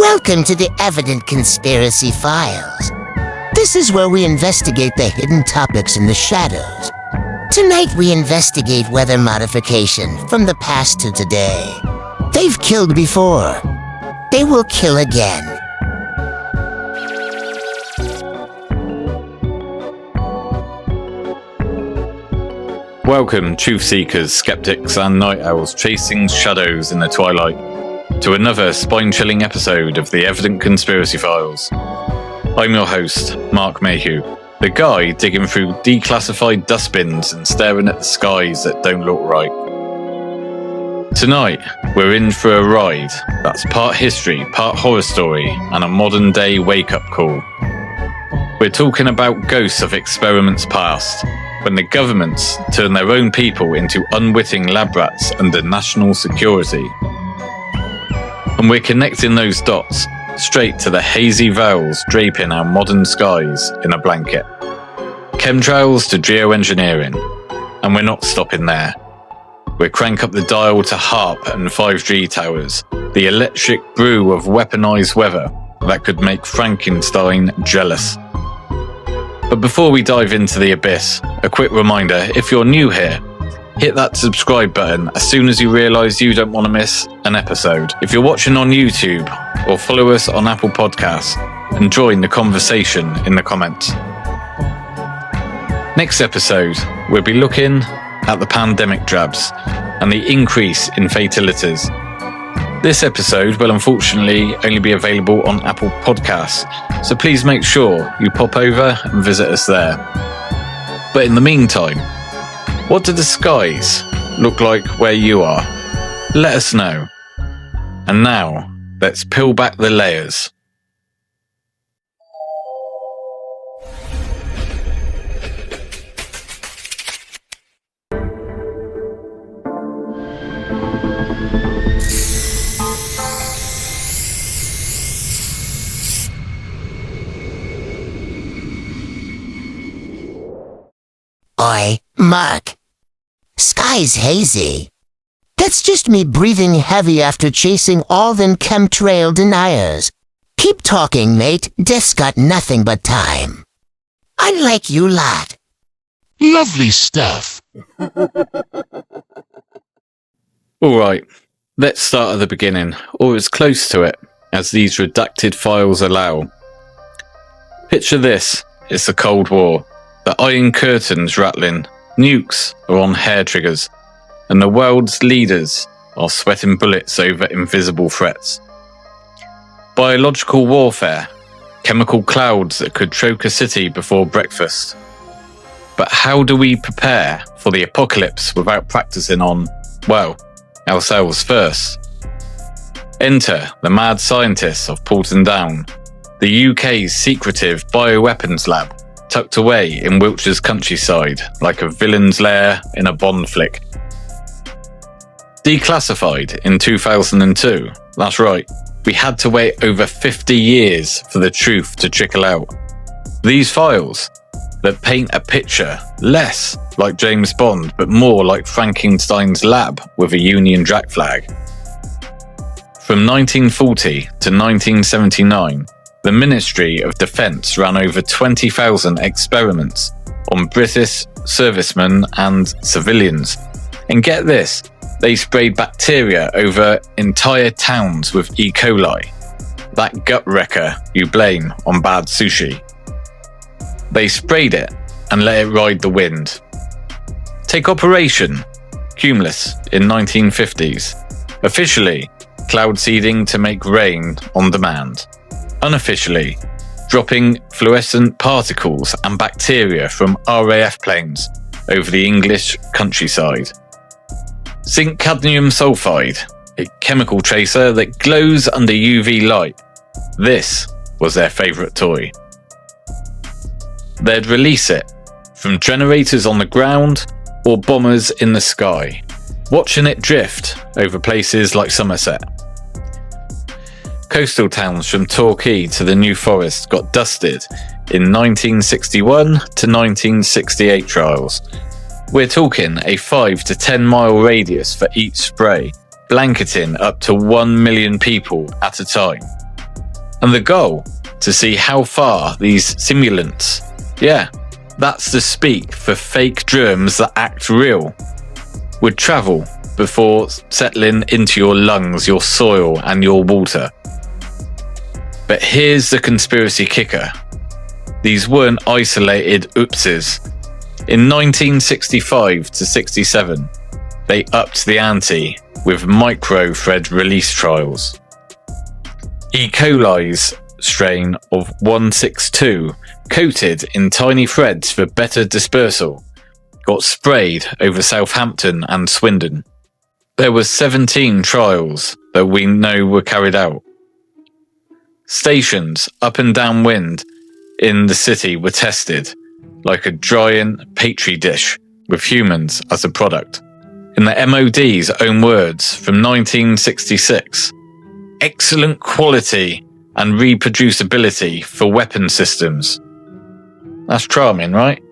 Welcome to the Evident Conspiracy Files. This is where we investigate the hidden topics in the shadows. Tonight we investigate weather modification from the past to today. They've killed before. They will kill again. Welcome, truth seekers, skeptics, and night owls chasing shadows in the twilight, to another spine-chilling episode of the Evident Conspiracy Files. I'm your host, Mark Mayhew, the guy digging through declassified dustbins and staring at the skies that don't look right. Tonight, we're in for a ride that's part history, part horror story, and a modern-day wake-up call. We're talking about ghosts of experiments past, when the governments turn their own people into unwitting lab rats under national security. And we're connecting those dots straight to the hazy veils draping our modern skies in a blanket. Chemtrails to geoengineering. And we're not stopping there. We'll crank up the dial to HAARP and 5G towers, the electric brew of weaponised weather that could make Frankenstein jealous. But before we dive into the abyss, a quick reminder, if you're new here, hit that subscribe button as soon as you realise you don't want to miss an episode. If you're watching on YouTube, or follow us on Apple Podcasts, and join the conversation in the comments. Next episode, we'll be looking at the pandemic jabs and the increase in fatalities. This episode will unfortunately only be available on Apple Podcasts, so please make sure you pop over and visit us there. But in the meantime, what do the skies look like where you are? Let us know. And now, let's peel back the layers. Oi, Mark. Sky's hazy. That's just me breathing heavy after chasing all them chemtrail deniers. Keep talking, mate. Death's got nothing but time. Unlike you lot. Lovely stuff. Alright, let's start at the beginning, or as close to it as these redacted files allow. Picture this, it's the Cold War. The Iron Curtain's rattling, nukes are on hair triggers, and the world's leaders are sweating bullets over invisible threats. Biological warfare, chemical clouds that could choke a city before breakfast. But how do we prepare for the apocalypse without practicing on, well, ourselves first? Enter the mad scientists of Porton Down, the UK's secretive bioweapons lab, tucked away in Wiltshire's countryside like a villain's lair in a Bond flick. Declassified in 2002, that's right, we had to wait over 50 years for the truth to trickle out. These files that paint a picture less like James Bond but more like Frankenstein's lab with a Union Jack flag. From 1940 to 1979, the Ministry of Defence ran over 20,000 experiments on British servicemen and civilians. And get this, they sprayed bacteria over entire towns with E. coli, that gut wrecker you blame on bad sushi. They sprayed it and let it ride the wind. Take Operation Cumulus in 1950s. Officially, cloud seeding to make rain on demand. Unofficially, dropping fluorescent particles and bacteria from RAF planes over the English countryside. Zinc cadmium sulfide, a chemical tracer that glows under UV light. This was their favourite toy. They'd release it from generators on the ground or bombers in the sky, watching it drift over places like Somerset. Coastal towns from Torquay to the New Forest got dusted in 1961 to 1968 trials. We're talking a 5 to 10 mile radius for each spray, blanketing up to 1 million people at a time. And the goal? To see how far these simulants, yeah, that's the speak for fake germs that act real, would travel before settling into your lungs, your soil and your water. But here's the conspiracy kicker. These weren't isolated oopses. In 1965 to 67, they upped the ante with micro-thread release trials. E. coli's strain of 162, coated in tiny threads for better dispersal, got sprayed over Southampton and Swindon. There were 17 trials that we know were carried out. Stations up and downwind in the city were tested, like a giant petri dish with humans as a product. In the MOD's own words from 1966, excellent quality and reproducibility for weapon systems. That's charming, right?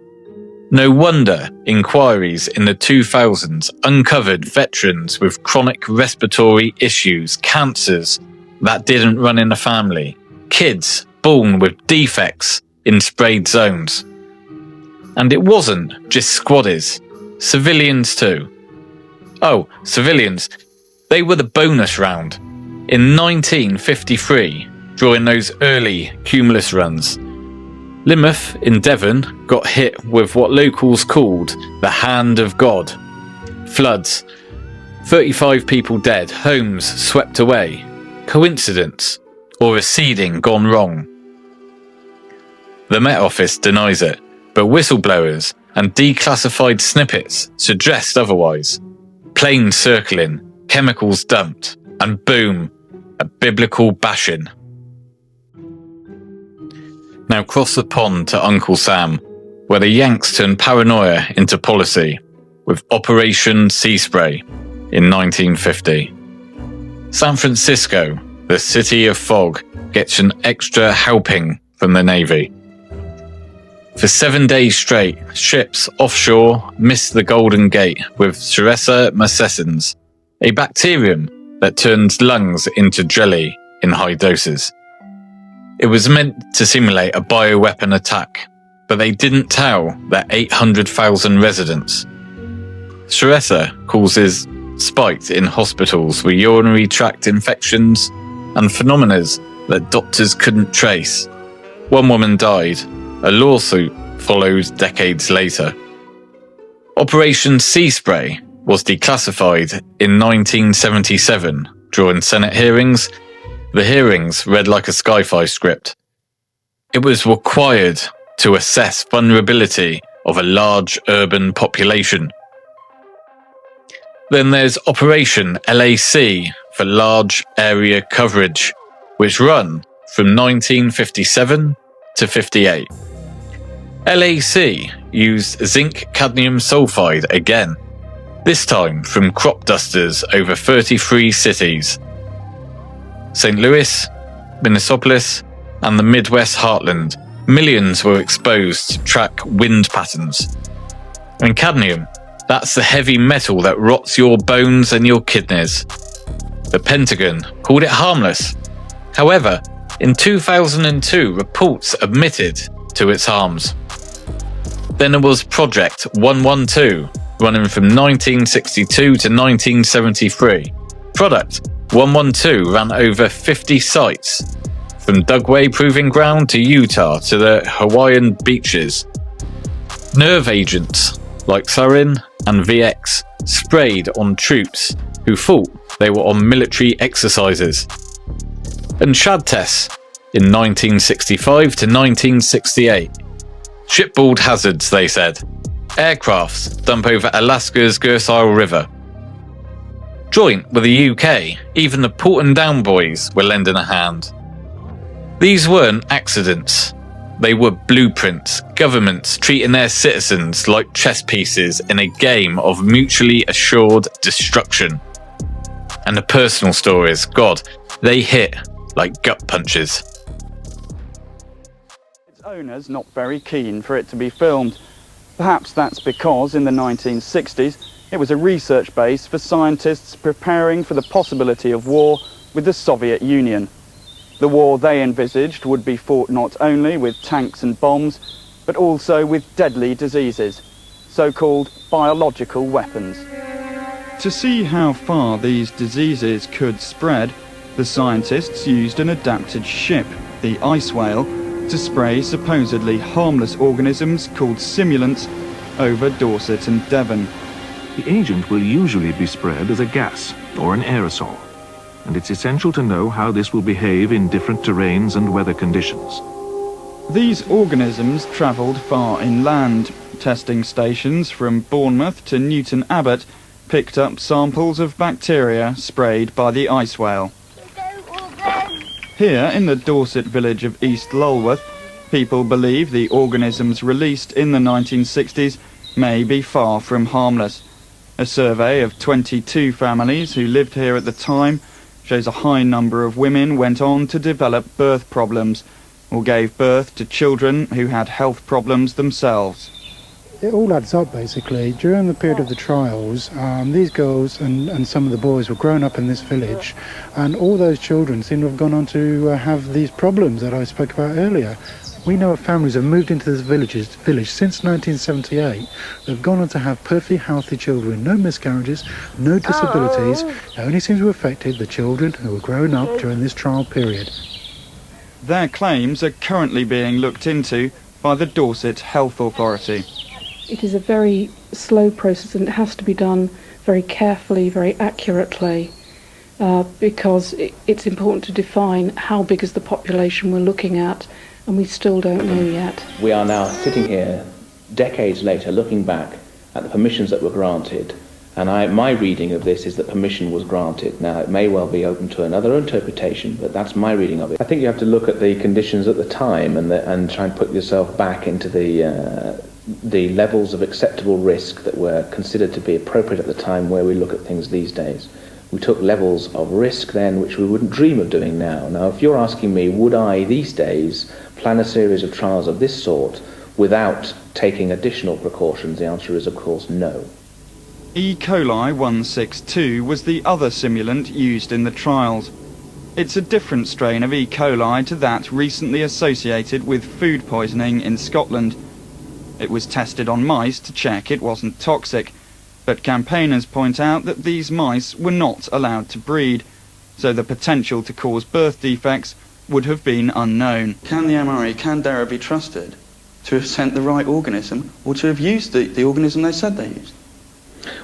No wonder inquiries in the 2000s uncovered veterans with chronic respiratory issues, cancers that didn't run in the family, kids born with defects in sprayed zones. And it wasn't just squaddies, civilians too. Oh, civilians, they were the bonus round. In 1953, during those early Cumulus runs, Plymouth in Devon got hit with what locals called the Hand of God. Floods, 35 people dead, homes swept away. Coincidence or a seeding gone wrong? The Met Office denies it, but whistleblowers and declassified snippets suggest otherwise. Planes circling, chemicals dumped, and boom, a biblical bashing. Now cross the pond to Uncle Sam, where the Yanks turned paranoia into policy with Operation Sea Spray in 1950. San Francisco, the city of fog, gets an extra helping from the Navy. For 7 days straight, ships offshore missed the Golden Gate with Cerasa marcescens, a bacterium that turns lungs into jelly in high doses. It was meant to simulate a bioweapon attack, but they didn't tell their 800,000 residents. Cerasa causes spikes in hospitals with urinary tract infections and phenomena that doctors couldn't trace. One woman died. A lawsuit followed decades later. Operation Sea Spray was declassified in 1977 during Senate hearings. The hearings read like a sci-fi script. It was required to assess vulnerability of a large urban population. Then there's Operation LAC for large area coverage, which run from 1957 to 58. LAC used zinc cadmium sulfide again, this time from crop dusters over 33 cities. St. Louis, Minneapolis, and the Midwest heartland, millions were exposed to track wind patterns. And cadmium, that's the heavy metal that rots your bones and your kidneys. The Pentagon called it harmless. However, in 2002, reports admitted to its harms. Then there was Project 112, running from 1962 to 1973. Product 112 ran over 50 sites, from Dugway Proving Ground to Utah to the Hawaiian beaches. Nerve agents like sarin and VX sprayed on troops who thought they were on military exercises. And Shad tests in 1965 to 1968. Shipboard hazards, they said. Aircrafts dump over Alaska's Gersile River. Joint with the UK, even the Porton Down boys were lending a hand. These weren't accidents. They were blueprints, governments treating their citizens like chess pieces in a game of mutually assured destruction. And the personal stories, God, they hit like gut punches. Its owners not very keen for it to be filmed. Perhaps that's because in the 1960s it was a research base for scientists preparing for the possibility of war with the Soviet Union. The war they envisaged would be fought not only with tanks and bombs, but also with deadly diseases, so-called biological weapons. To see how far these diseases could spread, the scientists used an adapted ship, the ice whale, to spray supposedly harmless organisms called simulants over Dorset and Devon. The agent will usually be spread as a gas or an aerosol, and it's essential to know how this will behave in different terrains and weather conditions. These organisms travelled far inland. Testing stations from Bournemouth to Newton Abbot picked up samples of bacteria sprayed by the ice whale. Here in the Dorset village of East Lulworth, people believe the organisms released in the 1960s may be far from harmless. A survey of 22 families who lived here at the time shows a high number of women went on to develop birth problems or gave birth to children who had health problems themselves. It all adds up basically. During the period of the trials, these girls and some of the boys were grown up in this village, and all those children seem to have gone on to have these problems that I spoke about earlier. We know of families who have moved into this village since 1978. They've gone on to have perfectly healthy children, no miscarriages, no disabilities. It only seems to have affected the children who were grown up during this trial period. Their claims are currently being looked into by the Dorset Health Authority. It is a very slow process, and it has to be done very carefully, very accurately, because it's important to define how big is the population we're looking at, and we still don't know yet. We are now sitting here, decades later, looking back at the permissions that were granted, and my reading of this is that permission was granted. Now, it may well be open to another interpretation, but that's my reading of it. I think you have to look at the conditions at the time and try and put yourself back into the levels of acceptable risk that were considered to be appropriate at the time where we look at things these days. We took levels of risk then which we wouldn't dream of doing now. Now, if you're asking me, would I these days plan a series of trials of this sort without taking additional precautions, the answer is, of course, no. E. coli 162 was the other simulant used in the trials. It's a different strain of E. coli to that recently associated with food poisoning in Scotland. It was tested on mice to check it wasn't toxic, but campaigners point out that these mice were not allowed to breed, so the potential to cause birth defects would have been unknown. Can the MRE, can DARPA be trusted to have sent the right organism, or to have used the organism they said they used?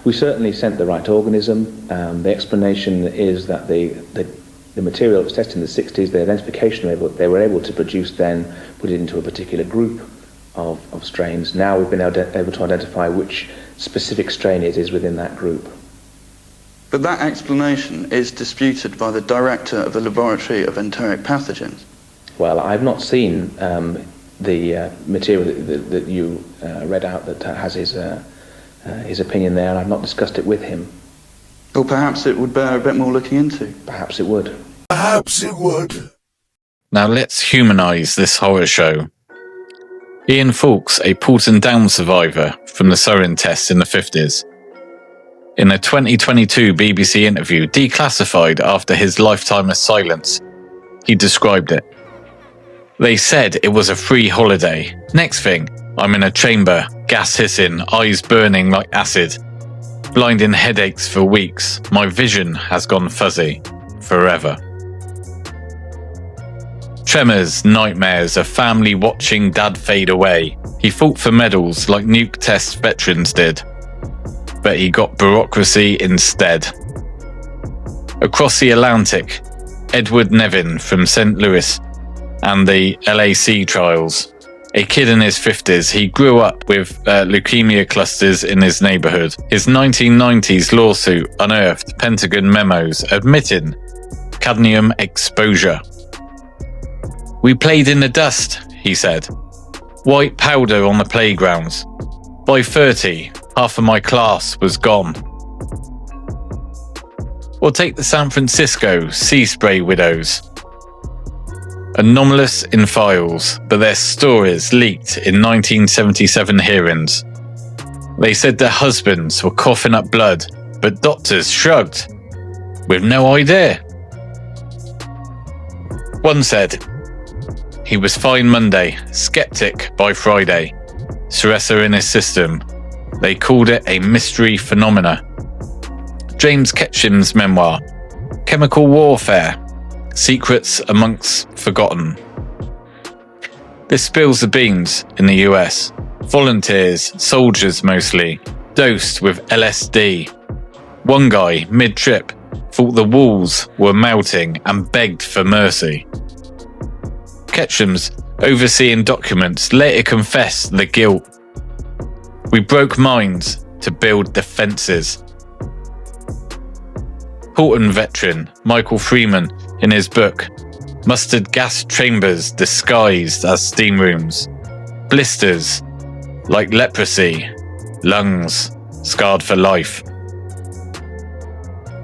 We certainly sent the right organism. The explanation is that the material that was tested in the 60s, the identification they were able to produce then, put it into a particular group of strains. Now we've been able to identify which specific strain it is within that group. But that explanation is disputed by the director of the Laboratory of Enteric Pathogens. Well, I've not seen the material that you read out that has his opinion there, and I've not discussed it with him. Or perhaps it would bear a bit more looking into. Perhaps it would. Perhaps it would. Now let's humanise this horror show. Ian Fawkes, a Poulton Downs survivor from the sarin tests in the 50s. In a 2022 BBC interview declassified after his lifetime of silence, he described it. They said it was a free holiday. Next thing, I'm in a chamber, gas hissing, eyes burning like acid. Blinding headaches for weeks. My vision has gone fuzzy. Forever. Tremors, nightmares, a family watching dad fade away. He fought for medals like nuke test veterans did. But he got bureaucracy instead. Across the Atlantic, Edward Nevin from St. Louis and the LAC trials. A kid in his 50s, he grew up with leukemia clusters in his neighbourhood. His 1990s lawsuit unearthed Pentagon memos admitting cadmium exposure. We played in the dust, he said. White powder on the playgrounds. By 30, half of my class was gone. Or take the San Francisco sea spray widows. Anomalous in files, but their stories leaked in 1977 hearings. They said their husbands were coughing up blood, but doctors shrugged, with no idea. One said, he was fine Monday, skeptic by Friday. Surrender in his system. They called it a mystery phenomena. James Ketchum's memoir, Chemical Warfare, Secrets Amongst Forgotten. This spills the beans in the US. Volunteers, soldiers mostly, dosed with LSD. One guy, mid-trip, thought the walls were melting and begged for mercy. Ketchum's overseeing documents later confessed the guilt. We broke minds to build defences. Houghton veteran Michael Freeman, in his book, Mustard gas chambers disguised as steam rooms. Blisters, like leprosy. Lungs, scarred for life.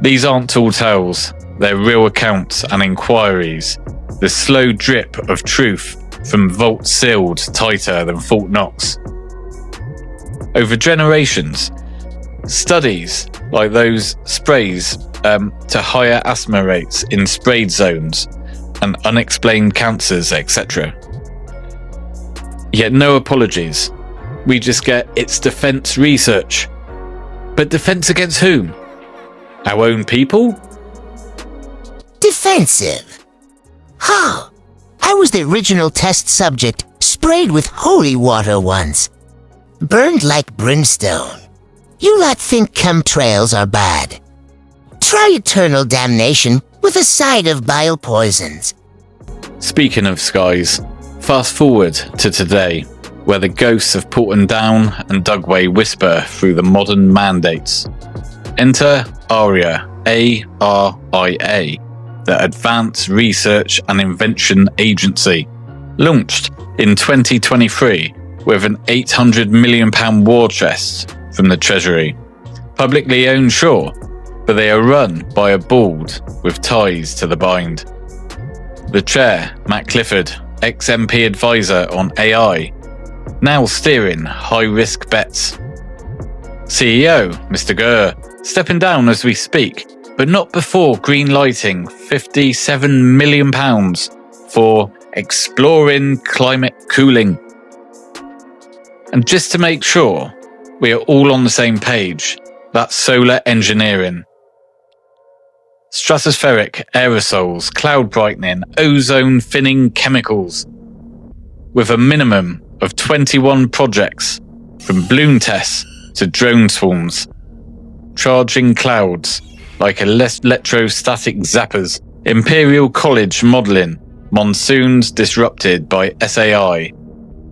These aren't tall tales, they're real accounts and inquiries. The slow drip of truth from vaults sealed tighter than Fort Knox. Over generations, studies like those sprays to higher asthma rates in sprayed zones and unexplained cancers, etc. Yet no apologies. We just get it's defence research. But defence against whom? Our own people? Defensive? How? I was the original test subject, sprayed with holy water once. Burned like brimstone. You lot think chemtrails are bad. Try eternal damnation with a side of bile poisons. Speaking of skies, fast forward to today, where the ghosts of Porton Down and Dugway whisper through the modern mandates. Enter ARIA, A-R-I-A, the Advanced Research and Invention Agency, launched in 2023 with an £800 million war chest from the Treasury. Publicly owned, sure, but they are run by a bald with ties to the bind. The chair, Matt Clifford, ex-MP advisor on AI, now steering high-risk bets. CEO, Mr. Gurr, stepping down as we speak, but not before green-lighting £57 million for exploring climate cooling. And just to make sure we are all on the same page, that's solar engineering. Stratospheric aerosols, cloud brightening, ozone thinning chemicals. With a minimum of 21 projects, from balloon tests to drone swarms. Charging clouds like electrostatic zappers. Imperial College modelling, monsoons disrupted by SAI.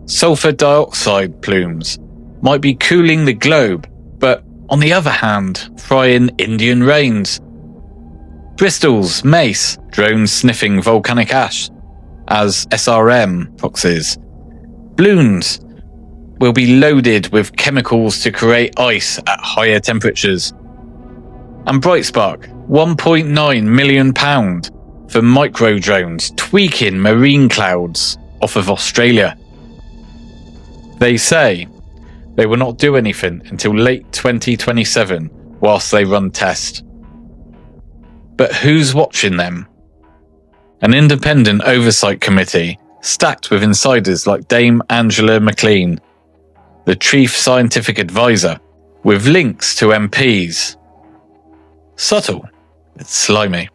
Sulfur dioxide plumes might be cooling the globe, but on the other hand, frying Indian rains. Bristol's mace, drones sniffing volcanic ash as SRM proxies. Balloons will be loaded with chemicals to create ice at higher temperatures. And Brightspark, £1.9 million for micro drones tweaking marine clouds off of Australia. They say they will not do anything until late 2027 whilst they run tests. But who's watching them? An independent oversight committee stacked with insiders like Dame Angela McLean, the chief scientific advisor, with links to MPs. Subtle, but slimy.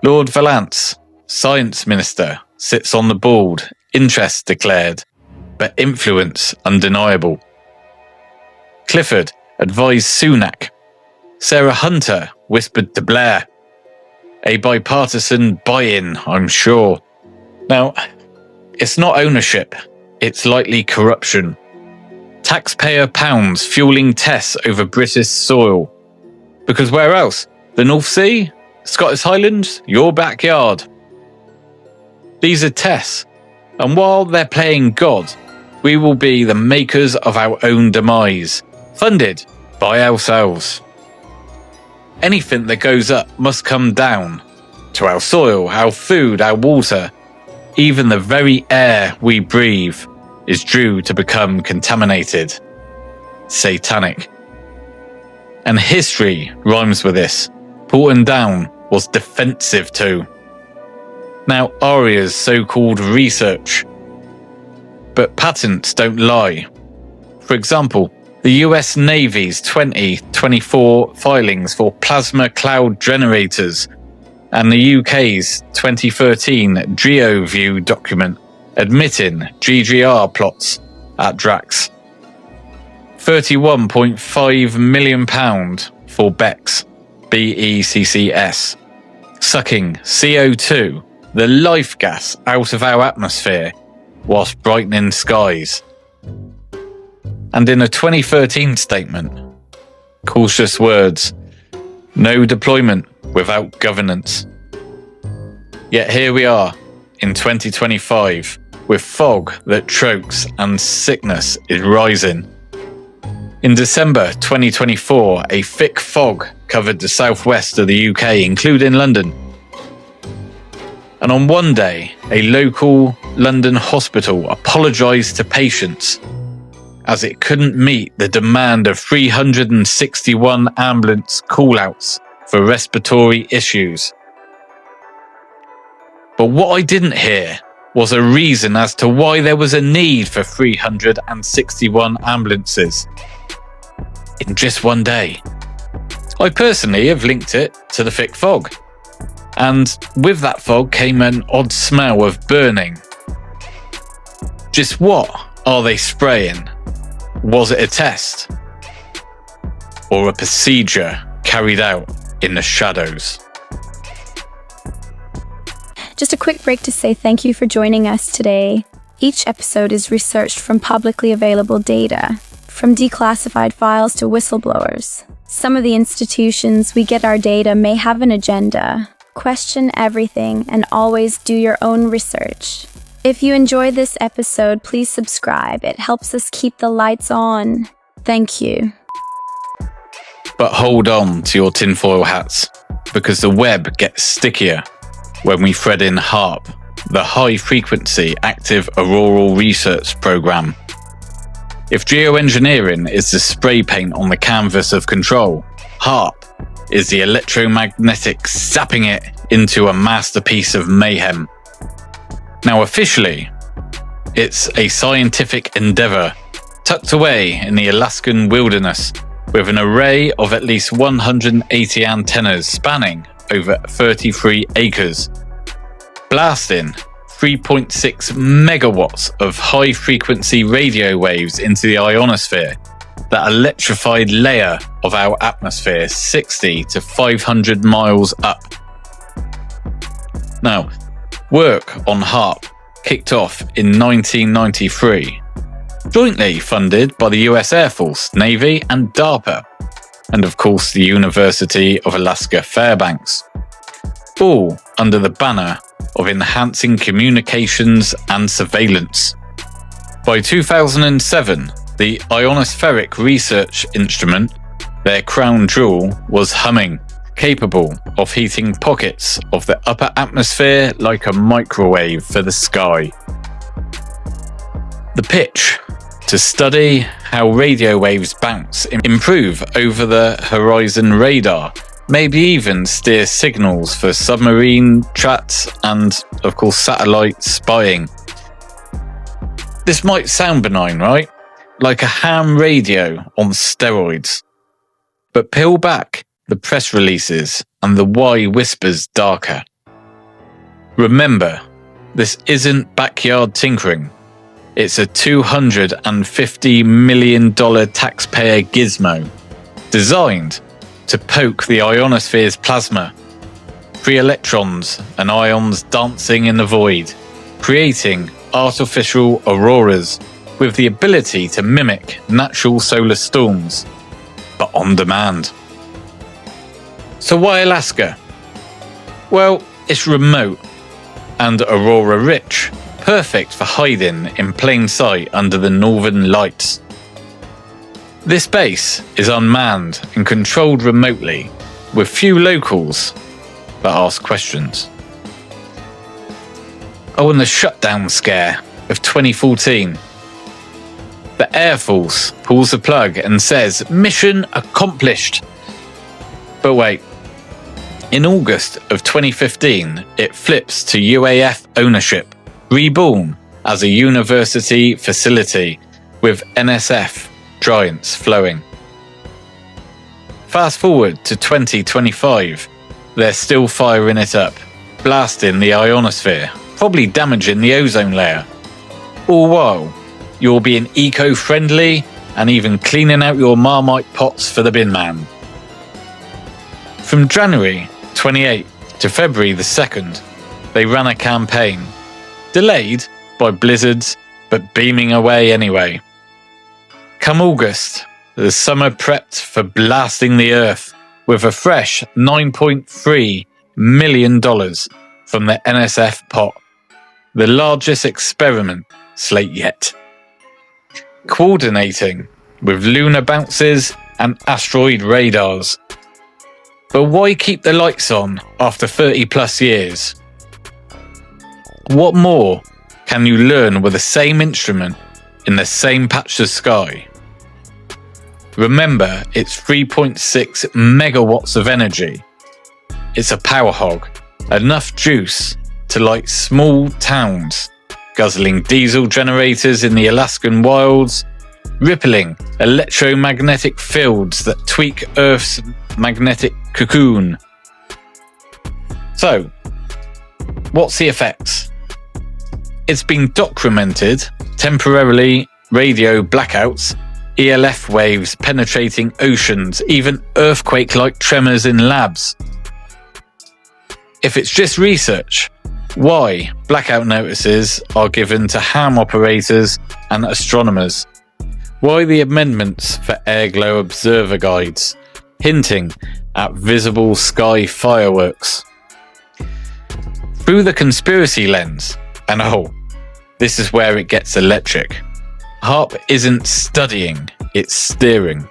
Lord Vallance, science minister, sits on the board, interest declared, but influence undeniable. Clifford advised Sunak. Sarah Hunter whispered to Blair. A bipartisan buy-in, I'm sure. Now, it's not ownership, it's likely corruption. Taxpayer pounds fueling tests over British soil. Because where else? The North Sea? Scottish Highlands? Your backyard. These are tests, and while they're playing God, we will be the makers of our own demise, funded by ourselves. Anything that goes up must come down. To our soil, our food, our water, even the very air we breathe is due to become contaminated. Satanic. And history rhymes with this. Porton Down was defensive too. Now, ARIA's so-called research. But patents don't lie. For example, the US Navy's 2024 filings for plasma cloud generators and the UK's 2013 GeoView document admitting GGR plots at Drax. £31.5 million for BECCS, BECCS, sucking CO2, the life gas, out of our atmosphere whilst brightening skies. And in a 2013 statement, cautious words, no deployment without governance. Yet here we are in 2025 with fog that chokes and sickness is rising. In December 2024, a thick fog covered the southwest of the UK, including London. And on one day, a local London hospital apologised to patients as it couldn't meet the demand of 361 ambulance call-outs for respiratory issues. But what I didn't hear was a reason as to why there was a need for 361 ambulances in just one day. I personally have linked it to the thick fog. And with that fog came an odd smell of burning. Just what are they spraying? Was it a test? Or a procedure carried out in the shadows? Just a quick break to say thank you for joining us today. Each episode is researched from publicly available data, from declassified files to whistleblowers. Some of the institutions we get our data may have an agenda. Question everything and always do your own research. If you enjoyed this episode, please subscribe. It helps us keep the lights on. Thank you. But hold on to your tinfoil hats, because the web gets stickier when we thread in HAARP, the High Frequency Active Auroral Research Program. If geoengineering is the spray paint on the canvas of control, HAARP is the electromagnetic sapping it into a masterpiece of mayhem. Now officially, it's a scientific endeavour tucked away in the Alaskan wilderness with an array of at least 180 antennas spanning over 33 acres, blasting 3.6 megawatts of high-frequency radio waves into the ionosphere, that electrified layer of our atmosphere 60 to 500 miles up. Now, work on HAARP kicked off in 1993, jointly funded by the US Air Force, Navy and DARPA, and of course the University of Alaska Fairbanks, all under the banner of enhancing communications and surveillance. By 2007, the ionospheric research instrument, their crown jewel, was humming, capable of heating pockets of the upper atmosphere like a microwave for the sky. The pitch: to study how radio waves bounce, improve over the horizon radar, maybe even steer signals for submarine tracks and, of course, satellite spying. This might sound benign, right? Like a ham radio on steroids. But peel back the press releases and the why whispers darker. Remember, this isn't backyard tinkering. It's a $250 million taxpayer gizmo designed to poke the ionosphere's plasma. Free electrons and ions dancing in the void, creating artificial auroras with the ability to mimic natural solar storms, but on demand. So why Alaska? Well, it's remote and aurora rich, perfect for hiding in plain sight under the northern lights. This base is unmanned and controlled remotely, with few locals that ask questions. Oh, and the shutdown scare of 2014. The Air Force pulls the plug and says, "Mission accomplished." But wait, In August of 2015, it flips to UAF ownership, reborn as a university facility with NSF giants flowing. Fast forward to 2025, they're still firing it up, blasting the ionosphere, probably damaging the ozone layer. All while, you're being eco-friendly and even cleaning out your Marmite pots for the bin man. From January 28th to February the 2nd, they ran a campaign, delayed by blizzards, but beaming away anyway. Come August, the summer prepped for blasting the earth with a fresh $9.3 million from the NSF pot, the largest experiment slate yet. Coordinating with lunar bounces and asteroid radars. But why keep the lights on after 30 plus years? What more can you learn with the same instrument in the same patch of sky? Remember, it's 3.6 megawatts of energy. It's a power hog, enough juice to light small towns, guzzling diesel generators in the Alaskan wilds, rippling electromagnetic fields that tweak Earth's magnetic cocoon. So, what's the effects? It's been documented temporarily radio blackouts, ELF waves penetrating oceans, even earthquake-like tremors in labs. If it's just research, why blackout notices are given to ham operators and astronomers? Why the amendments for airglow observer guides, hinting at visible sky fireworks? Through the conspiracy lens, and this is where it gets electric. HAARP isn't studying, it's steering.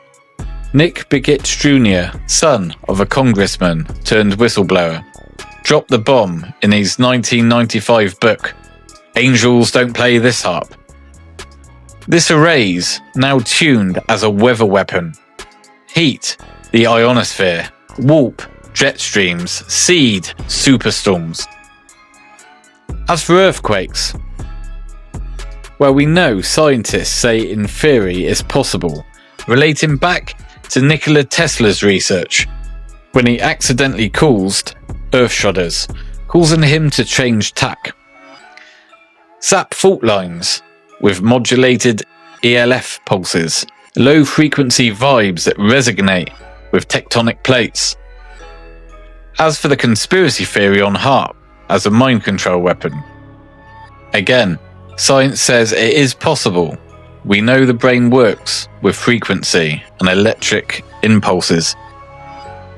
Nick Begich Jr., son of a congressman turned whistleblower, dropped the bomb in his 1995 book, Angels Don't Play This HAARP. This array's now tuned as a weather weapon. Heat the ionosphere, warp jet streams, seed superstorms. As for earthquakes, well, we know scientists say in theory it's possible, relating back to Nikola Tesla's research, when he accidentally caused earth shudders, causing him to change tack. Sap fault lines with modulated ELF pulses, low frequency vibes that resonate with tectonic plates. As for the conspiracy theory on HAARP as a mind control weapon, again, science says it is possible. We know the brain works with frequency and electric impulses.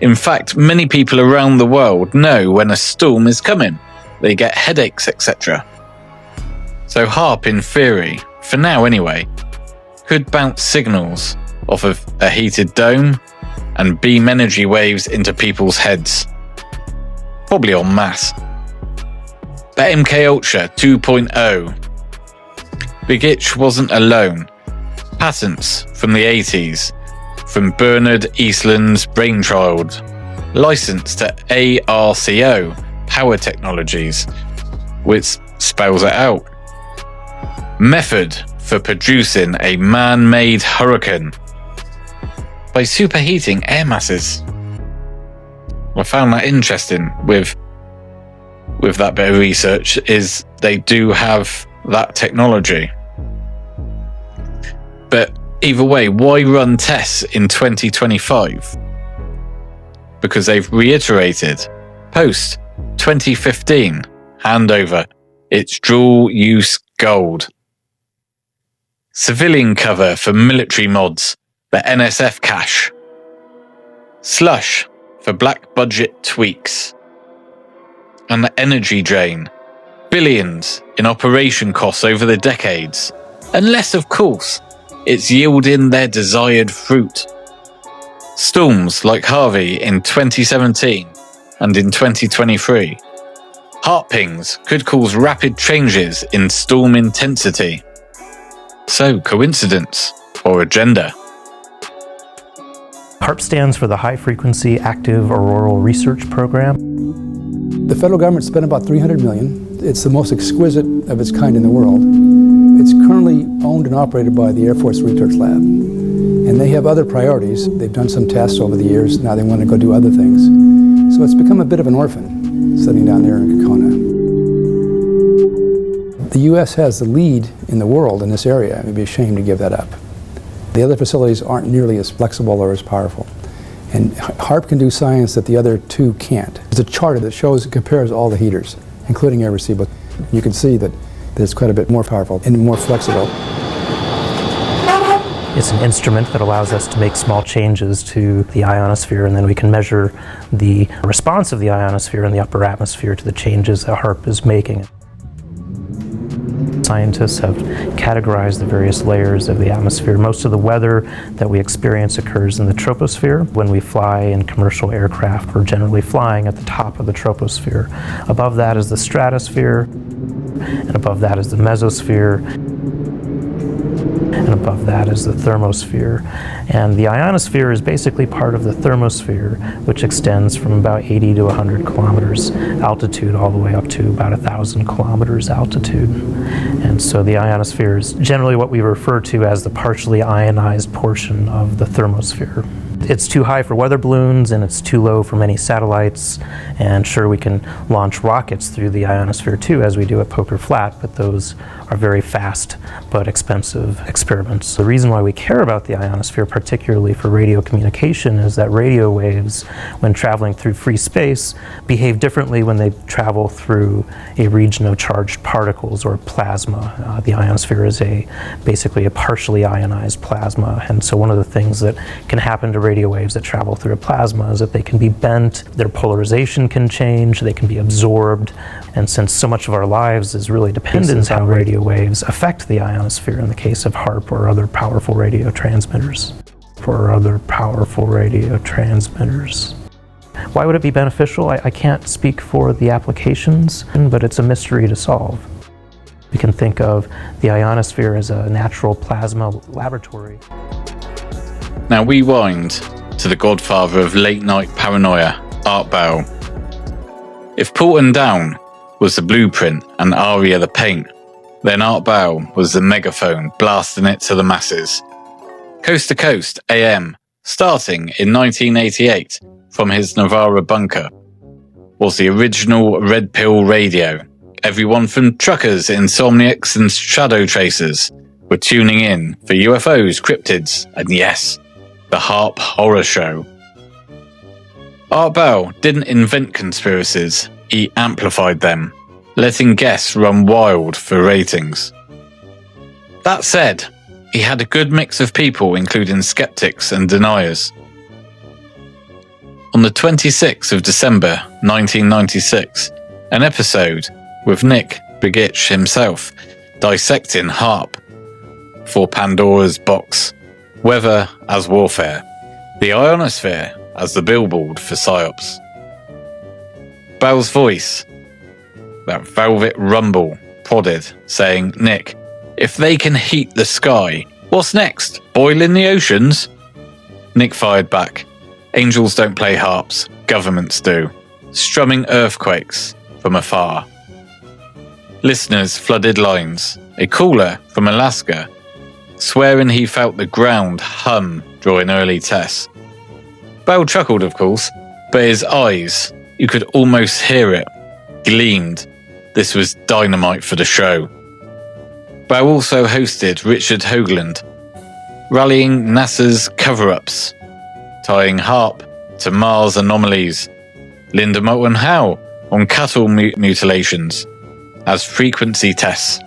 In fact, many people around the world know when a storm is coming. They get headaches, etc. So HAARP, in theory, for now anyway, could bounce signals off of a heated dome and beam energy waves into people's heads. Probably en masse. But MK Ultra 2.0. Begich wasn't alone. Patents from the 80s, from Bernard Eastland's brainchild, licensed to ARCO, Power Technologies, which spells it out. Method for producing a man-made hurricane by superheating air masses. I found that interesting with that bit of research, is they do have that technology. But either way, why run tests in 2025? Because they've reiterated post 2015 handover, it's dual use gold. Civilian cover for military mods, the NSF cache. Slush for black budget tweaks. And the energy drain. Billions in operation costs over the decades. Unless, of course, it's yielding their desired fruit. Storms like Harvey in 2017 and in 2023. HAARP pings could cause rapid changes in storm intensity. So, coincidence or agenda? HAARP stands for the High Frequency Active Auroral Research Program. The federal government spent about $300 million. It's the most exquisite of its kind in the world. It's currently owned and operated by the Air Force Research Lab. And they have other priorities. They've done some tests over the years. Now they want to go do other things. So it's become a bit of an orphan sitting down there in Kokona. The U.S. has the lead in the world in this area. It would be a shame to give that up. The other facilities aren't nearly as flexible or as powerful. And HAARP can do science that the other two can't. There's a chart that shows, it compares all the heaters, including air receiver. You can see that it's quite a bit more powerful and more flexible. It's an instrument that allows us to make small changes to the ionosphere, and then we can measure the response of the ionosphere in the upper atmosphere to the changes that HAARP is making. Scientists have categorized the various layers of the atmosphere. Most of the weather that we experience occurs in the troposphere. When we fly in commercial aircraft, we're generally flying at the top of the troposphere. Above that is the stratosphere, and above that is the mesosphere, and above that is the thermosphere. And the ionosphere is basically part of the thermosphere, which extends from about 80 to 100 kilometers altitude all the way up to about 1,000 kilometers altitude. And so the ionosphere is generally what we refer to as the partially ionized portion of the thermosphere. It's too high for weather balloons and it's too low for many satellites, and sure, we can launch rockets through the ionosphere too, as we do at Poker Flat, but those are very fast but expensive experiments. The reason why we care about the ionosphere, particularly for radio communication, is that radio waves, when traveling through free space, behave differently when they travel through a region of charged particles or plasma. The ionosphere is basically a partially ionized plasma, and so one of the things that can happen to radio waves that travel through a plasma is that they can be bent, their polarization can change, they can be absorbed, and since so much of our lives is really dependent on radio waves affect the ionosphere in the case of HAARP or other powerful radio transmitters. Why would it be beneficial? I can't speak for the applications, but it's a mystery to solve. We can think of the ionosphere as a natural plasma laboratory. Now we wind to the godfather of late-night paranoia, Art Bell. If Porton Down was the blueprint and Aria the paint, then Art Bell was the megaphone blasting it to the masses. Coast to Coast AM, starting in 1988 from his Navarra bunker, was the original Red Pill radio. Everyone from truckers, insomniacs and shadow tracers were tuning in for UFOs, cryptids, and yes, the HAARP horror show. Art Bell didn't invent conspiracies, he amplified them, letting guests run wild for ratings. That said, he had a good mix of people, including skeptics and deniers. On the 26th of December 1996, an episode with Nick Begich himself dissecting HAARP for Pandora's Box, weather as warfare, the ionosphere as the billboard for PSYOPs. Bell's voice, that velvet rumble, prodded, saying, "Nick, if they can heat the sky, what's next? Boiling the oceans?" Nick fired back, "Angels don't play harps, governments do. Strumming earthquakes from afar." Listeners flooded lines. A caller from Alaska, swearing he felt the ground hum during early tests. Bell chuckled, of course, but his eyes, you could almost hear it, gleamed. This was dynamite for the show. Bell also hosted Richard Hoagland, rallying NASA's cover-ups, tying HAARP to Mars anomalies, Linda Moulton Howe on cattle mutilations as frequency tests.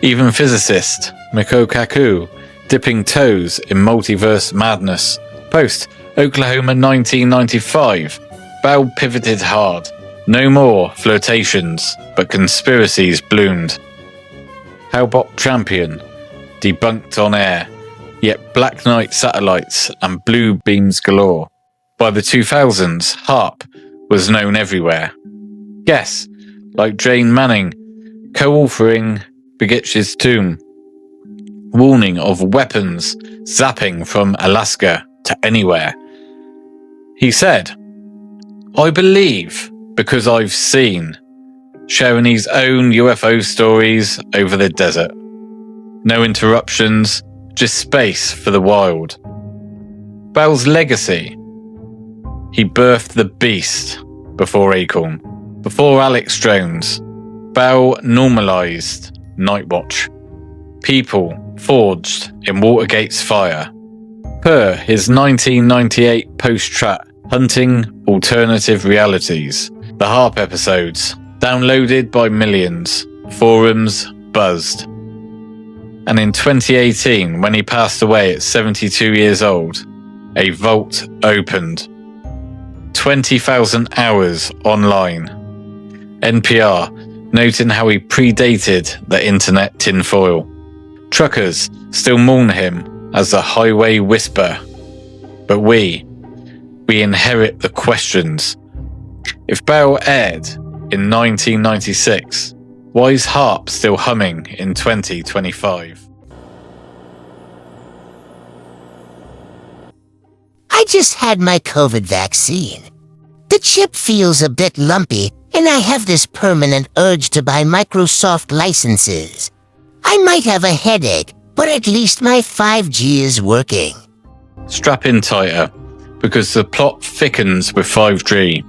Even physicist Miko Kaku dipping toes in multiverse madness. Post Oklahoma 1995, Bell pivoted hard. No more flirtations, but conspiracies bloomed. Hellbot Champion debunked on air, yet Black Knight satellites and blue beams galore. By the 2000s, HAARP was known everywhere. Guests like Jane Manning co-authoring Begich's Tomb, warning of weapons zapping from Alaska to anywhere. He said, "I believe because I've seen," sharing his own UFO stories over the desert. No interruptions, just space for the wild. Bell's legacy. He birthed the beast before Acorn. Before Alex Jones, Bell normalised Night Watch. People forged in Watergate's fire. Per his 1998 post-track Hunting Alternative Realities, the HAARP episodes, downloaded by millions, forums buzzed. And in 2018, when he passed away at 72 years old, a vault opened. 20,000 hours online. NPR noting how he predated the internet tinfoil. Truckers still mourn him as the highway whisperer. But we inherit the questions. If Bell aired in 1996, why is HAARP still humming in 2025? I just had my COVID vaccine. The chip feels a bit lumpy, and I have this permanent urge to buy Microsoft licenses. I might have a headache, but at least my 5G is working. Strap in tighter, because the plot thickens with 5G.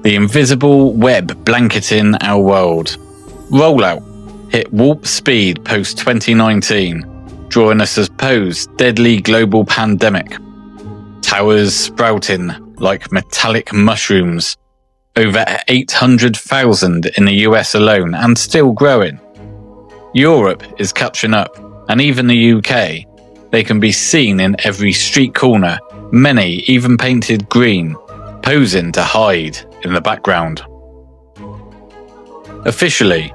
The invisible web blanketing our world. Rollout hit warp speed post-2019, drawing a supposed deadly global pandemic. Towers sprouting like metallic mushrooms. Over 800,000 in the US alone, and still growing. Europe is catching up, and even the UK. They can be seen in every street corner, many even painted green, posing to hide in the background. Officially,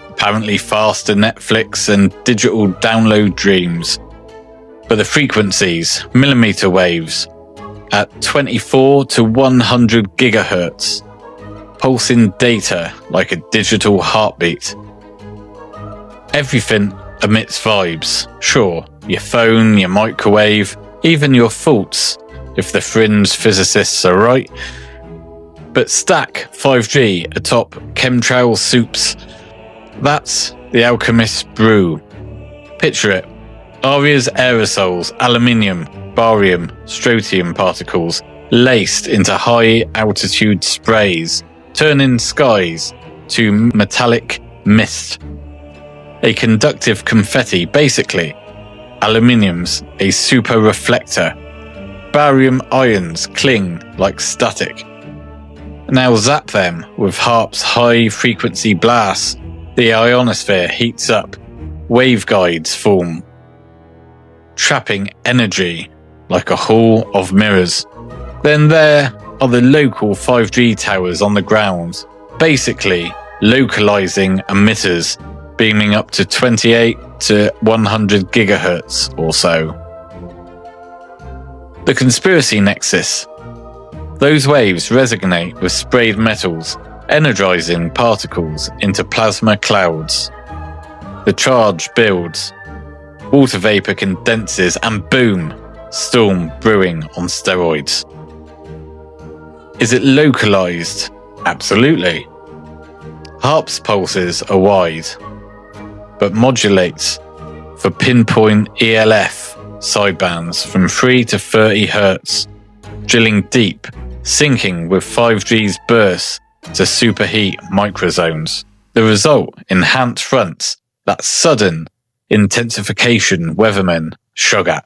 apparently faster Netflix and digital download dreams. But the frequencies, millimeter waves, at 24 to 100 gigahertz, pulsing data like a digital heartbeat. Everything emits vibes, sure, your phone, your microwave, even your thoughts, if the fringe physicists are right. But stack 5G atop chemtrail soups. That's the alchemist's brew. Picture it. Aria's aerosols, aluminium, barium, strontium particles, laced into high-altitude sprays, turning skies to metallic mist. A conductive confetti, basically. Aluminium's a super reflector. Barium ions cling like static. Now zap them with HAARP's high-frequency blasts. The ionosphere heats up. Waveguides form, trapping energy like a hall of mirrors. Then there are the local 5G towers on the ground, basically localizing emitters, beaming up to 28 to 100 gigahertz or so. The conspiracy nexus. Those waves resonate with sprayed metals, energizing particles into plasma clouds. The charge builds, water vapor condenses, and boom, storm brewing on steroids. Is it localized? Absolutely. HAARP's pulses are wide, but modulates for pinpoint ELF sidebands from 3 to 30 Hz, drilling deep, syncing with 5G's bursts to superheat microzones. The result, enhanced fronts, that sudden intensification weathermen shug at.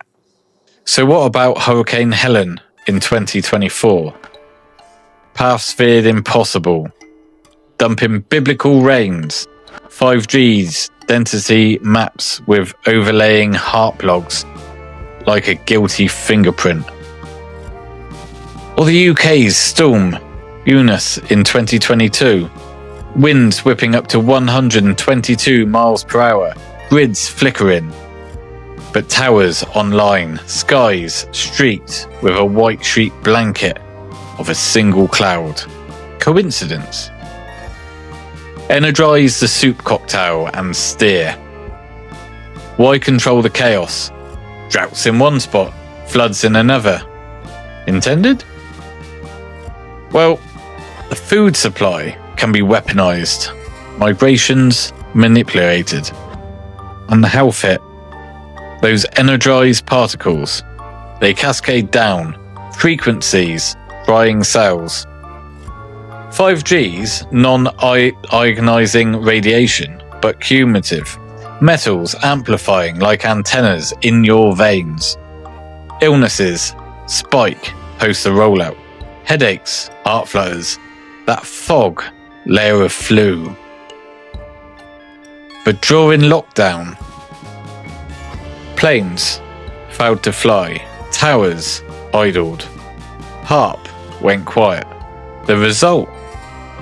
So what about Hurricane Helen in 2024? Paths veered impossible, dumping biblical rains, 5G's density maps with overlaying HAARP logs like a guilty fingerprint. Or the UK's storm Eunice in 2022, winds whipping up to 122 miles per hour, grids flickering, but towers online, skies streaked with a white sheet blanket of a single cloud. Coincidence? Energize the soup cocktail and steer. Why control the chaos? Droughts in one spot, floods in another. Intended? Well, the food supply can be weaponized, migrations manipulated, and the health hit. Those energized particles, they cascade down, frequencies, frying cells. 5G's non-ionizing radiation, but cumulative. Metals amplifying like antennas in your veins. Illnesses spike post the rollout. Headaches, heart flutters, that fog layer of flu. But during lockdown, planes failed to fly, towers idled, HAARP went quiet. The result?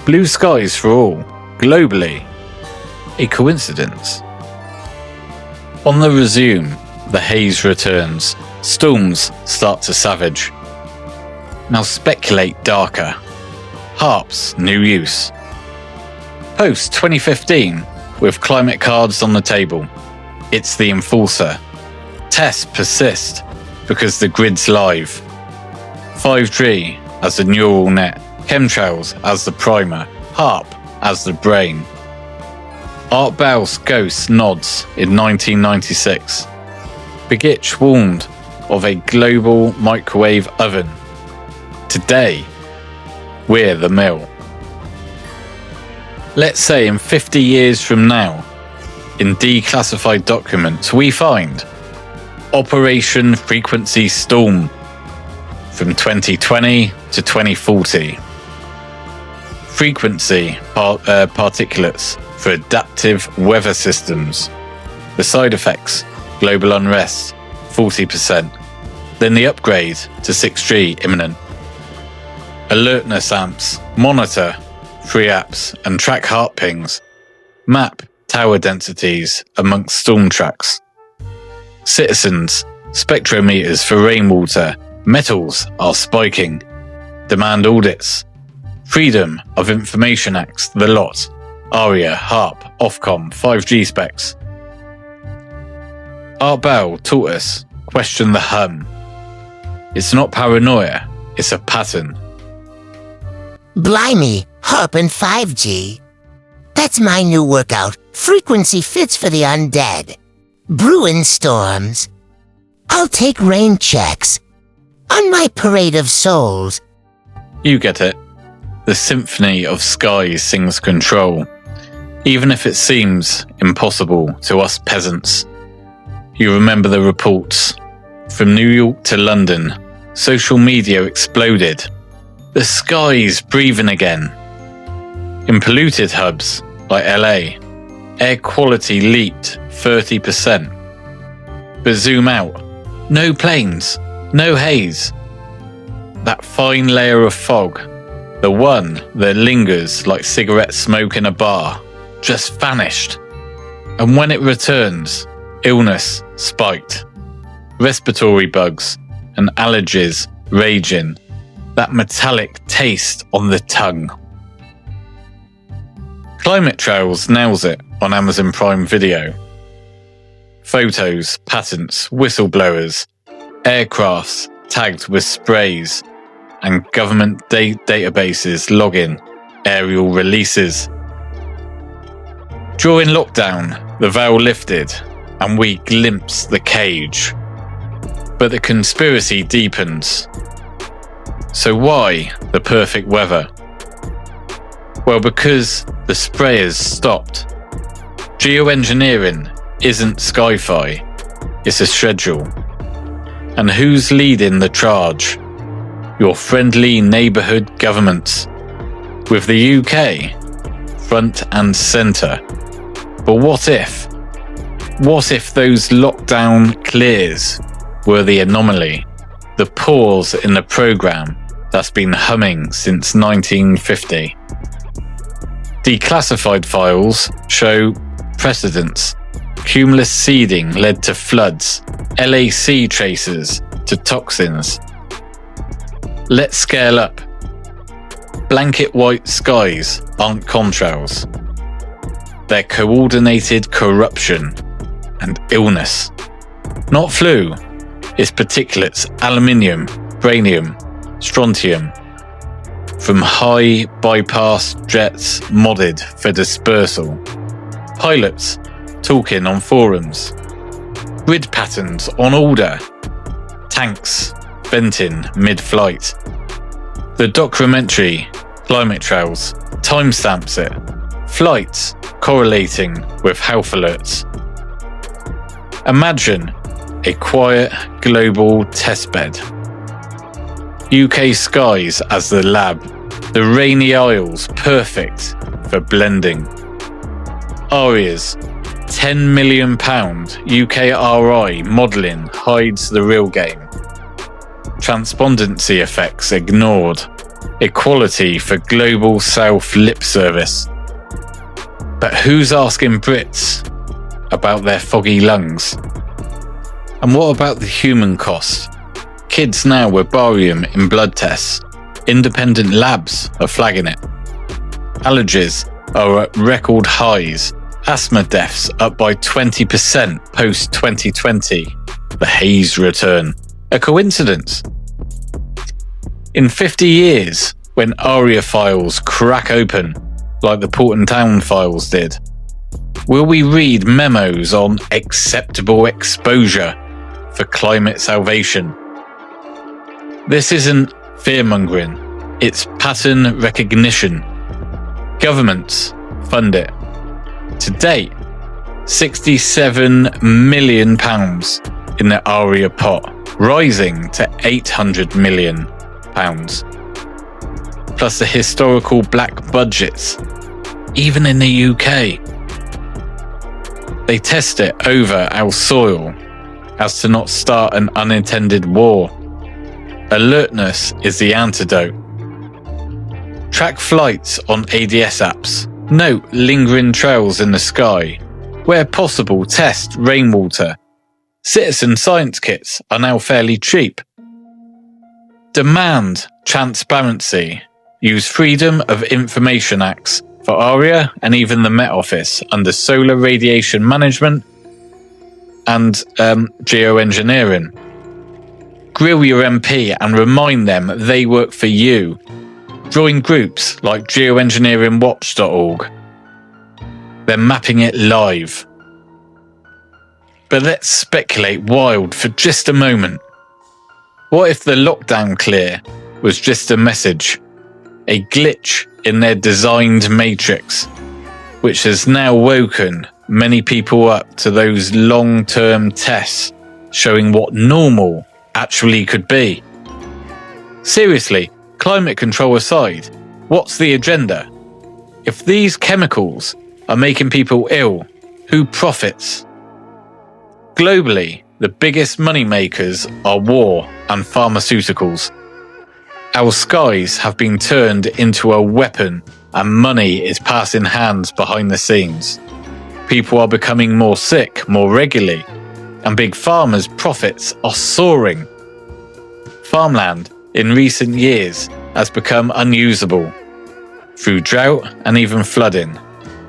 Blue skies for all, globally. A coincidence? On the resume, the haze returns. Storms start to savage. Now speculate darker. HAARP's new use. Post 2015, with climate cards on the table. It's the enforcer. Tests persist because the grid's live. 5G as the neural net. Chemtrails as the primer. HAARP as the brain. Art Bell's Ghost nods in 1996. Begich warned of a global microwave oven. Today, we're the mill. Let's say in 50 years from now, in declassified documents, we find Operation Frequency Storm from 2020 to 2040. Frequency particulates for adaptive weather systems. The side effects, global unrest, 40%. Then the upgrade to 6G imminent. Alertness amps, monitor, free apps and track HAARP pings. Map tower densities amongst storm tracks. Citizens, spectrometers for rainwater, metals are spiking. Demand audits. Freedom of Information Acts, the lot. ARIA, HAARP, Ofcom, 5G specs. Art Bell taught us, question the hum. It's not paranoia, it's a pattern. Blimey, HAARP and 5G. That's my new workout. Frequency fits for the undead. Brew in storms. I'll take rain checks. On my parade of souls. You get it. The symphony of skies sings control. Even if it seems impossible to us peasants. You remember the reports. From New York to London, social media exploded. The sky's breathing again. In polluted hubs like LA, air quality leaked 30%. But zoom out, no planes, no haze. That fine layer of fog, the one that lingers like cigarette smoke in a bar, just vanished. And when it returns, illness spiked. Respiratory bugs and allergies raging. That metallic taste on the tongue. Chemtrails nails it on Amazon Prime Video. Photos, patents, whistleblowers, aircrafts tagged with sprays, and government databases logging aerial releases. During lockdown, the veil lifted and we glimpsed the cage. But the conspiracy deepens. So why the perfect weather? Well, because the sprayers stopped. Geoengineering isn't sci-fi, it's a schedule. And who's leading the charge? Your friendly neighbourhood governments. With the UK front and centre. But what if? What if those lockdown clears were the anomaly? The pause in the programme that's been humming since 1950. Declassified files show precedents. Cumulus seeding led to floods, LAC traces to toxins. Let's scale up. Blanket white skies aren't contrails. They're coordinated corruption and illness. Not flu, its particulates aluminium, rhenium, strontium, from high bypass jets modded for dispersal. Pilots talking on forums. Grid patterns on order. Tanks venting mid-flight. The documentary Chemtrails timestamps it. Flights correlating with health alerts. Imagine a quiet global testbed. UK skies as the lab. The rainy isles perfect for blending. Aria's £10 million UKRI modelling hides the real game. Transpondency effects ignored. Equality for global south lip service. But who's asking Brits about their foggy lungs? And what about the human cost? Kids now with barium in blood tests. Independent labs are flagging it. Allergies are at record highs. Asthma deaths up by 20% post 2020. The haze return. A coincidence? In 50 years, when ARIA files crack open, like the Porton Town files did, will we read memos on acceptable exposure for climate salvation? This isn't fear-mongering, it's pattern recognition. Governments fund it. To date, £67 million in the ARIA pot, rising to £800 million. Plus the historical black budgets, even in the UK. They test it over our soil as to not start an unintended war. Alertness is the antidote. Track flights on ADS apps. Note lingering trails in the sky. Where possible, test rainwater. Citizen science kits are now fairly cheap. Demand transparency. Use Freedom of Information Acts for ARIA and even the Met Office under Solar Radiation Management and Geoengineering. Grill your MP and remind them they work for you. Join groups like geoengineeringwatch.org. They're mapping it live. But let's speculate wild for just a moment. What if the lockdown clear was just a message? A glitch in their designed matrix, which has now woken many people up to those long-term tests showing what normal actually could be. Seriously, climate control aside, what's the agenda? If these chemicals are making people ill, who profits? Globally, the biggest money makers are war and pharmaceuticals. Our skies have been turned into a weapon and money is passing hands behind the scenes. People are becoming more sick more regularly, and big farmers' profits are soaring. Farmland in recent years has become unusable through drought and even flooding.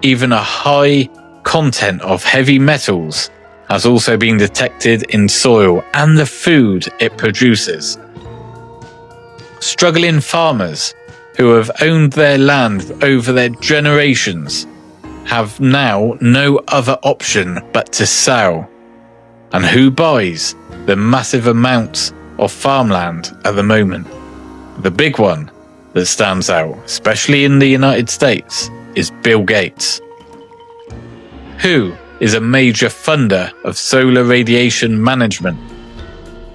Even a high content of heavy metals has also been detected in soil and the food it produces. Struggling farmers who have owned their land over their generations have now no other option but to sell. And who buys the massive amounts of farmland at the moment? The big one that stands out, especially in the United States, is Bill Gates, who is a major funder of solar radiation management.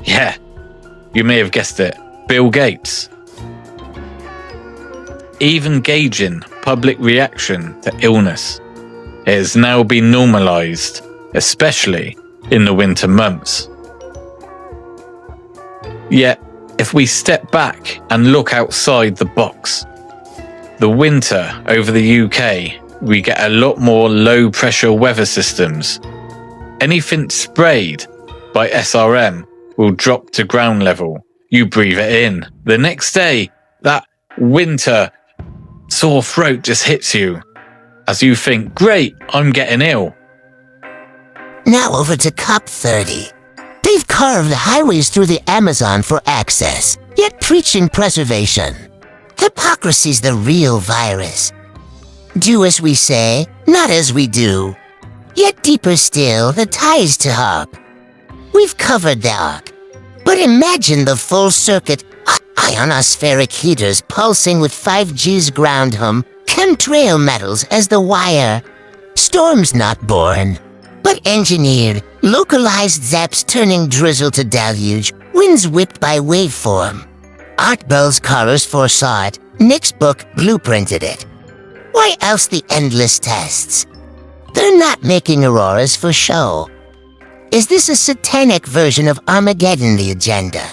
Yeah, you may have guessed it, Bill Gates. Even gauging public reaction to illness, it has now been normalised, especially in the winter months. Yet, if we step back and look outside the box, the winter over the UK, we get a lot more low pressure weather systems. Anything sprayed by SRM will drop to ground level. You breathe it in. The next day, that winter sore throat just hits you as you think, great, I'm getting ill. Now over to COP30. They We've carved highways through the Amazon for access, yet preaching preservation. Hypocrisy's the real virus. Do as we say, not as we do. Yet deeper still, the ties to HAARP. We've covered the arc, but imagine the full-circuit ionospheric heaters pulsing with 5G's ground hum, chemtrail metals as the wire. Storms not born, but engineered, localized zaps turning drizzle to deluge, winds whipped by waveform. Art Bell's colors foresaw it, Nick's book blueprinted it. Why else the endless tests? They're not making auroras for show. Is this a satanic version of Armageddon the agenda?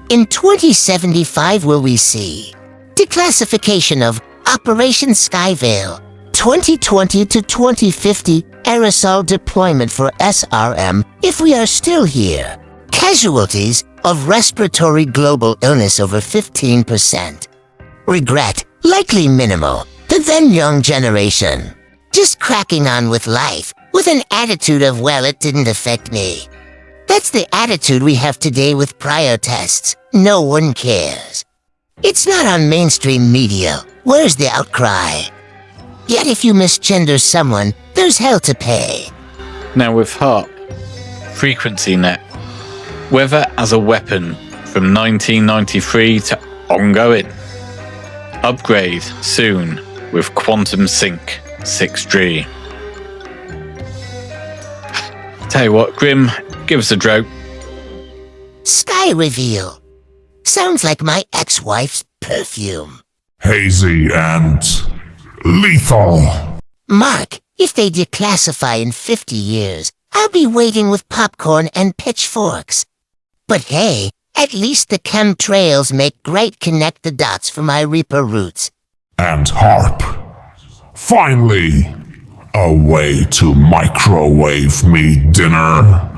In 2075 will we see declassification of Operation Skyveil, 2020 to 2050 aerosol deployment for SRM if we are still here. Casualties of respiratory global illness over 15%. Regret, likely minimal. The then young generation, just cracking on with life, with an attitude of, well, it didn't affect me. That's the attitude we have today with prior tests. No one cares. It's not on mainstream media. Where's the outcry? Yet if you misgender someone, there's hell to pay. Now with HAARP, Frequency Net, weather as a weapon from 1993 to ongoing. Upgrade soon with Quantum Sync 6G. Tell you what, Grim, give us a drope. Sky reveal. Sounds like my ex-wife's perfume. Hazy and lethal. Mark, if they declassify in 50 years, I'll be waiting with popcorn and pitchforks. But hey, at least the chemtrails make great connect the dots for my Reaper roots. And HAARP. Finally, a way to microwave me dinner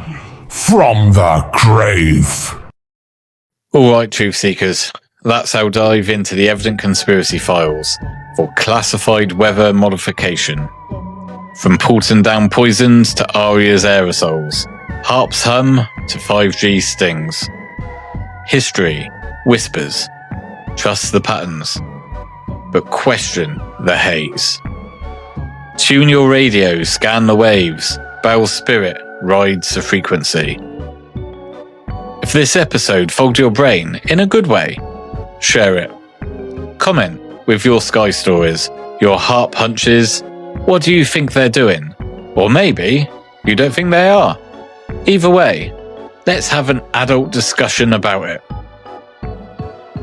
from the grave. Alright, Truth Seekers, that's our dive into the evident conspiracy files for classified weather modification. From Porton Down poisons to Aria's aerosols, HAARP's hum to 5G stings. History whispers, trust the patterns, but question the haze. Tune your radio, scan the waves, Bell's spirit rides the frequency. If this episode fogged your brain in a good way, share it. Comment with your sky stories, your HAARP hunches. What do you think they're doing? Or maybe you don't think they are. Either way, let's have an adult discussion about it.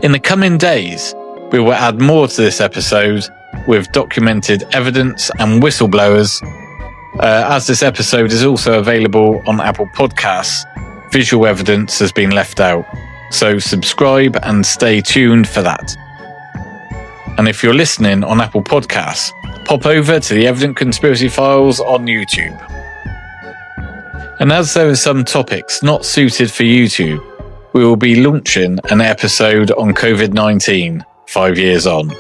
In the coming days, we will add more to this episode with documented evidence and whistleblowers. As this episode is also available on Apple Podcasts, visual evidence has been left out, so subscribe and stay tuned for that. And if you're listening on Apple Podcasts, pop over to the Evident Conspiracy Files on YouTube. And as there are some topics not suited for YouTube, we will be launching an episode on COVID-19 5 years on.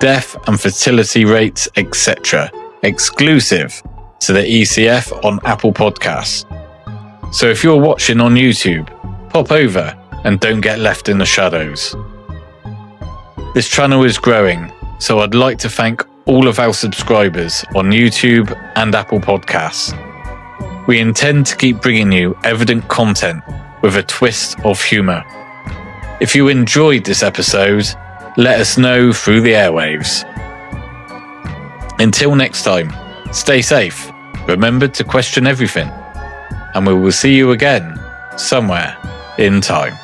Death and fertility rates, etc. Exclusive to the ECF on Apple Podcasts. So if you're watching on YouTube, pop over and don't get left in the shadows. This channel is growing, so I'd like to thank all of our subscribers on YouTube and Apple Podcasts. We intend to keep bringing you evident content with a twist of humour. If you enjoyed this episode, let us know through the airwaves. Until next time, stay safe, remember to question everything, and we will see you again somewhere in time.